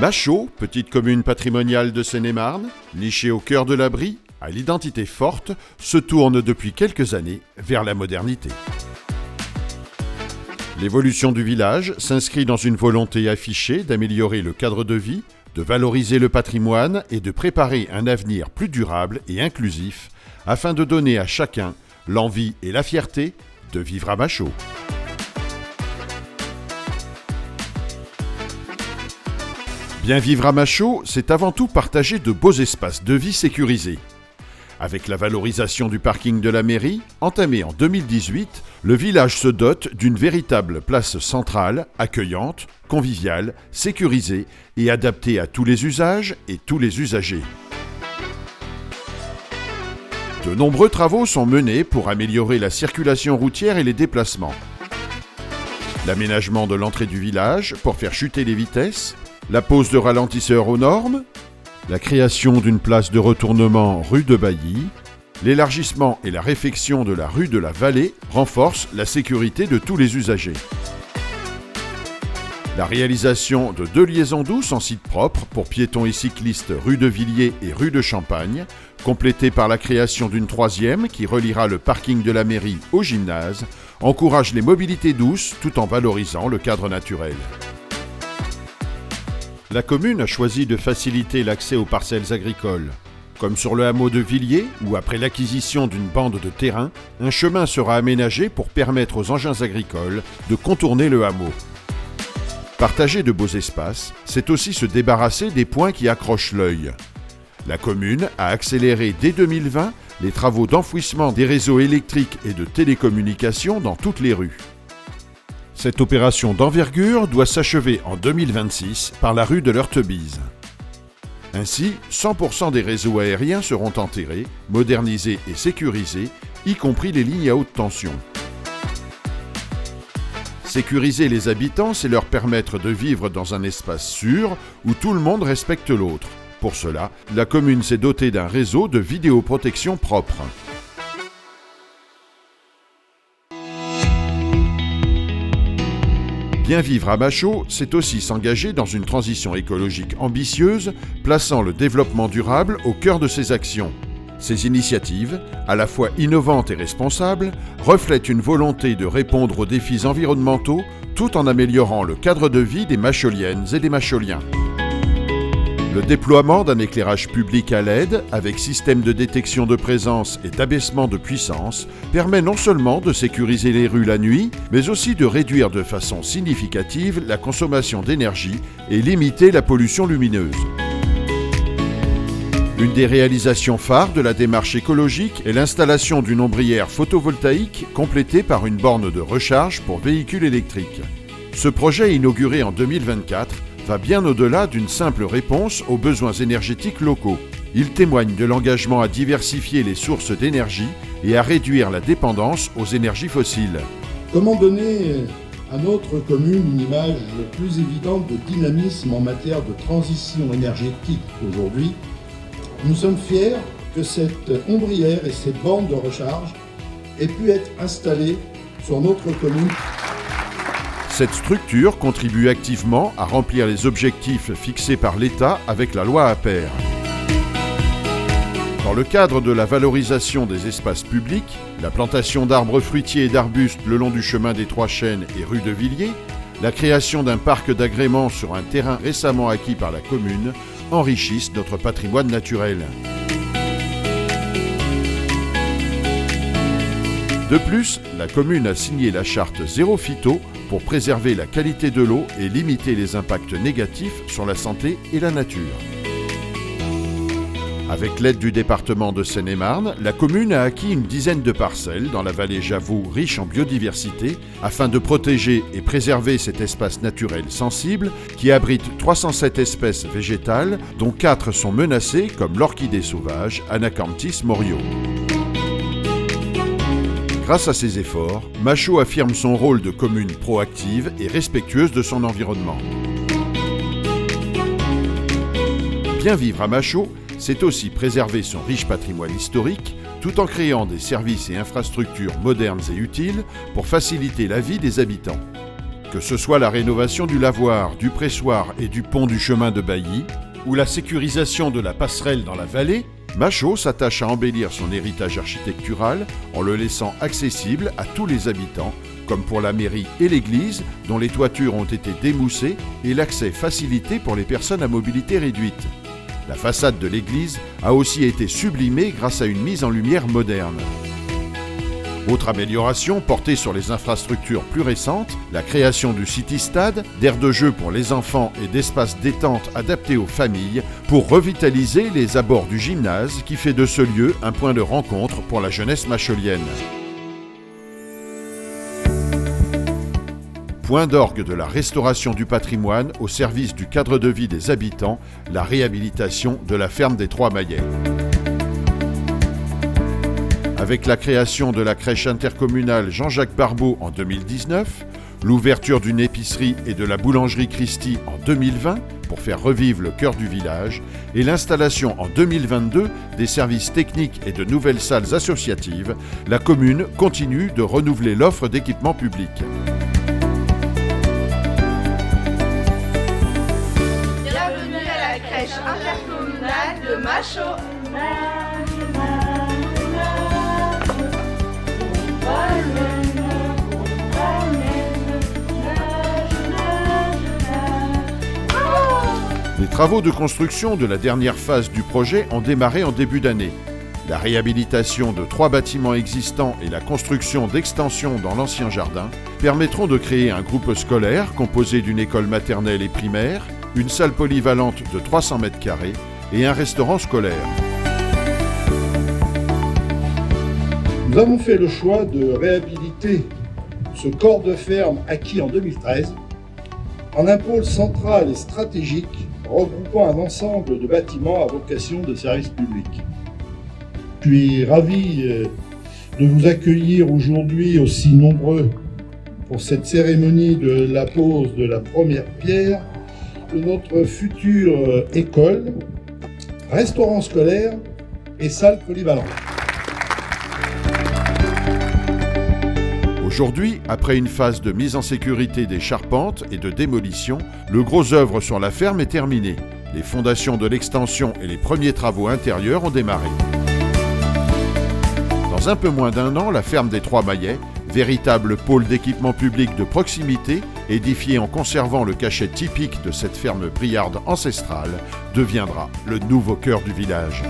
Machault, petite commune patrimoniale de Seine-et-Marne, nichée au cœur de la Brie, à l'identité forte, se tourne depuis quelques années vers la modernité. L'évolution du village s'inscrit dans une volonté affichée d'améliorer le cadre de vie, de valoriser le patrimoine et de préparer un avenir plus durable et inclusif afin de donner à chacun l'envie et la fierté de vivre à Machault. Bien vivre à Machault, c'est avant tout partager de beaux espaces de vie sécurisés. Avec la valorisation du parking de la mairie, entamée en 2018, le village se dote d'une véritable place centrale, accueillante, conviviale, sécurisée et adaptée à tous les usages et tous les usagers. De nombreux travaux sont menés pour améliorer la circulation routière et les déplacements. L'aménagement de l'entrée du village pour faire chuter les vitesses, la pose de ralentisseurs aux normes, la création d'une place de retournement rue de Bailly, l'élargissement et la réfection de la rue de la Vallée renforcent la sécurité de tous les usagers. La réalisation de 2 liaisons douces en site propre pour piétons et cyclistes rue de Villiers et rue de Champagne, complétée par la création d'une 3e qui reliera le parking de la mairie au gymnase, encourage les mobilités douces tout en valorisant le cadre naturel. La commune a choisi de faciliter l'accès aux parcelles agricoles. Comme sur le hameau de Villiers, où après l'acquisition d'une bande de terrain, un chemin sera aménagé pour permettre aux engins agricoles de contourner le hameau. Partager de beaux espaces, c'est aussi se débarrasser des points qui accrochent l'œil. La commune a accéléré dès 2020 les travaux d'enfouissement des réseaux électriques et de télécommunications dans toutes les rues. Cette opération d'envergure doit s'achever en 2026 par la rue de l'Heurtebise. Ainsi, 100% des réseaux aériens seront enterrés, modernisés et sécurisés, y compris les lignes à haute tension. Sécuriser les habitants, c'est leur permettre de vivre dans un espace sûr où tout le monde respecte l'autre. Pour cela, la commune s'est dotée d'un réseau de vidéoprotection propre. Bien vivre à Machault, c'est aussi s'engager dans une transition écologique ambitieuse, plaçant le développement durable au cœur de ses actions. Ces initiatives, à la fois innovantes et responsables, reflètent une volonté de répondre aux défis environnementaux tout en améliorant le cadre de vie des Machauliennes et des Machauliens. Le déploiement d'un éclairage public à LED, avec système de détection de présence et d'abaissement de puissance, permet non seulement de sécuriser les rues la nuit, mais aussi de réduire de façon significative la consommation d'énergie et limiter la pollution lumineuse. Une des réalisations phares de la démarche écologique est l'installation d'une ombrière photovoltaïque complétée par une borne de recharge pour véhicules électriques. Ce projet, inauguré en 2024, va bien au-delà d'une simple réponse aux besoins énergétiques locaux. Il témoigne de l'engagement à diversifier les sources d'énergie et à réduire la dépendance aux énergies fossiles. Comment donner à notre commune une image plus évidente de dynamisme en matière de transition énergétique aujourd'hui ? Nous sommes fiers que cette ombrière et ces bornes de recharge aient pu être installées sur notre commune. Cette structure contribue activement à remplir les objectifs fixés par l'État avec la loi APER. Dans le cadre de la valorisation des espaces publics, la plantation d'arbres fruitiers et d'arbustes le long du chemin des Trois Chênes et rue de Villiers, la création d'un parc d'agrément sur un terrain récemment acquis par la commune enrichissent notre patrimoine naturel. De plus, la commune a signé la charte Zéro Phyto pour préserver la qualité de l'eau et limiter les impacts négatifs sur la santé et la nature. Avec l'aide du département de Seine-et-Marne, la commune a acquis une dizaine de parcelles dans la vallée Javoux riche en biodiversité afin de protéger et préserver cet espace naturel sensible qui abrite 307 espèces végétales dont 4 sont menacées comme l'orchidée sauvage Anacanthis morio. Grâce à ces efforts, Machault affirme son rôle de commune proactive et respectueuse de son environnement. Bien vivre à Machault, c'est aussi préserver son riche patrimoine historique, tout en créant des services et infrastructures modernes et utiles pour faciliter la vie des habitants. Que ce soit la rénovation du lavoir, du pressoir et du pont du chemin de Bailly, ou la sécurisation de la passerelle dans la vallée, Machault s'attache à embellir son héritage architectural en le laissant accessible à tous les habitants, comme pour la mairie et l'église, dont les toitures ont été démoussées et l'accès facilité pour les personnes à mobilité réduite. La façade de l'église a aussi été sublimée grâce à une mise en lumière moderne. Autre amélioration portée sur les infrastructures plus récentes, la création du City-Stade, d'aires de jeu pour les enfants et d'espaces détente adaptés aux familles pour revitaliser les abords du gymnase qui fait de ce lieu un point de rencontre pour la jeunesse macholienne. Point d'orgue de la restauration du patrimoine au service du cadre de vie des habitants, la réhabilitation de la ferme des Trois Maillets. Avec la création de la crèche intercommunale Jean-Jacques Barbeau en 2019, l'ouverture d'une épicerie et de la boulangerie Christie en 2020 pour faire revivre le cœur du village et l'installation en 2022 des services techniques et de nouvelles salles associatives, la commune continue de renouveler l'offre d'équipements publics. Bienvenue à la crèche intercommunale de Machault. Les travaux de construction de la dernière phase du projet ont démarré en début d'année. La réhabilitation de 3 bâtiments existants et la construction d'extensions dans l'ancien jardin permettront de créer un groupe scolaire composé d'une école maternelle et primaire, une salle polyvalente de 300 m² et un restaurant scolaire. Nous avons fait le choix de réhabiliter ce corps de ferme acquis en 2013 en un pôle central et stratégique regroupant un ensemble de bâtiments à vocation de service public. Je suis ravi de vous accueillir aujourd'hui aussi nombreux pour cette cérémonie de la pose de la première pierre de notre future école, restaurant scolaire et salle polyvalente. Aujourd'hui, après une phase de mise en sécurité des charpentes et de démolition, le gros œuvre sur la ferme est terminé. Les fondations de l'extension et les premiers travaux intérieurs ont démarré. Dans un peu moins d'un an, la ferme des Trois Maillets, véritable pôle d'équipement public de proximité, édifié en conservant le cachet typique de cette ferme briarde ancestrale, deviendra le nouveau cœur du village.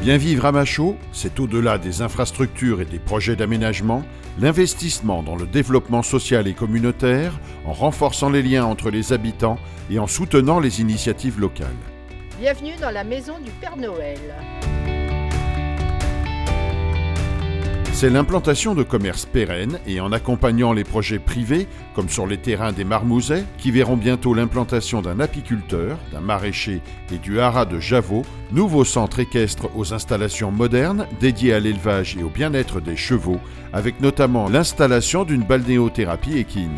Bien vivre à Machault, c'est au-delà des infrastructures et des projets d'aménagement, l'investissement dans le développement social et communautaire, en renforçant les liens entre les habitants et en soutenant les initiatives locales. Bienvenue dans la maison du Père Noël. C'est l'implantation de commerces pérennes et en accompagnant les projets privés, comme sur les terrains des Marmousets, qui verront bientôt l'implantation d'un apiculteur, d'un maraîcher et du haras de Javot, nouveau centre équestre aux installations modernes dédiées à l'élevage et au bien-être des chevaux, avec notamment l'installation d'une balnéothérapie équine.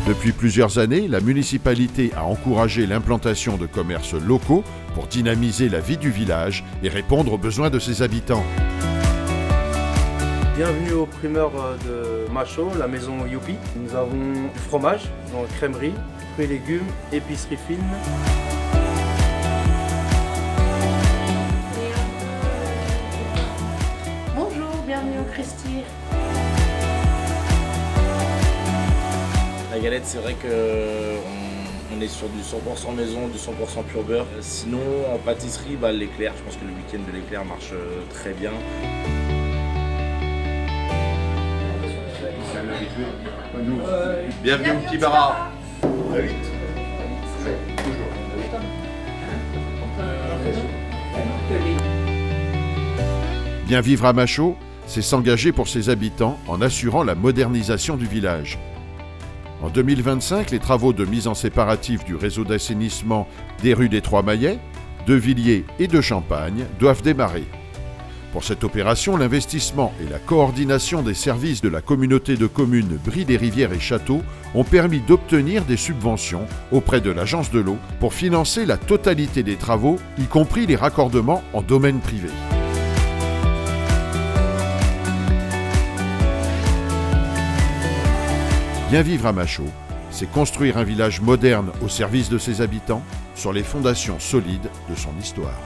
Depuis plusieurs années, la municipalité a encouragé l'implantation de commerces locaux pour dynamiser la vie du village et répondre aux besoins de ses habitants. Bienvenue au primeur de Machault, la maison Youpi. Nous avons du fromage, donc crèmerie, fruits et légumes, épicerie fine. Bonjour, bienvenue au Christie. La galette, c'est vrai qu'on est sur du 100% maison, du 100% pur beurre. Sinon, en pâtisserie, l'éclair. Je pense que le week-end de l'éclair marche très bien. Bienvenue au Petit Barat. Très vite. Bien vivre à Machault, c'est s'engager pour ses habitants en assurant la modernisation du village. En 2025, les travaux de mise en séparatif du réseau d'assainissement des rues des Trois Maillets, de Villiers et de Champagne doivent démarrer. Pour cette opération, l'investissement et la coordination des services de la communauté de communes Brie des Rivières et Château ont permis d'obtenir des subventions auprès de l'Agence de l'eau pour financer la totalité des travaux, y compris les raccordements en domaine privé. Bien vivre à Machault, c'est construire un village moderne au service de ses habitants sur les fondations solides de son histoire.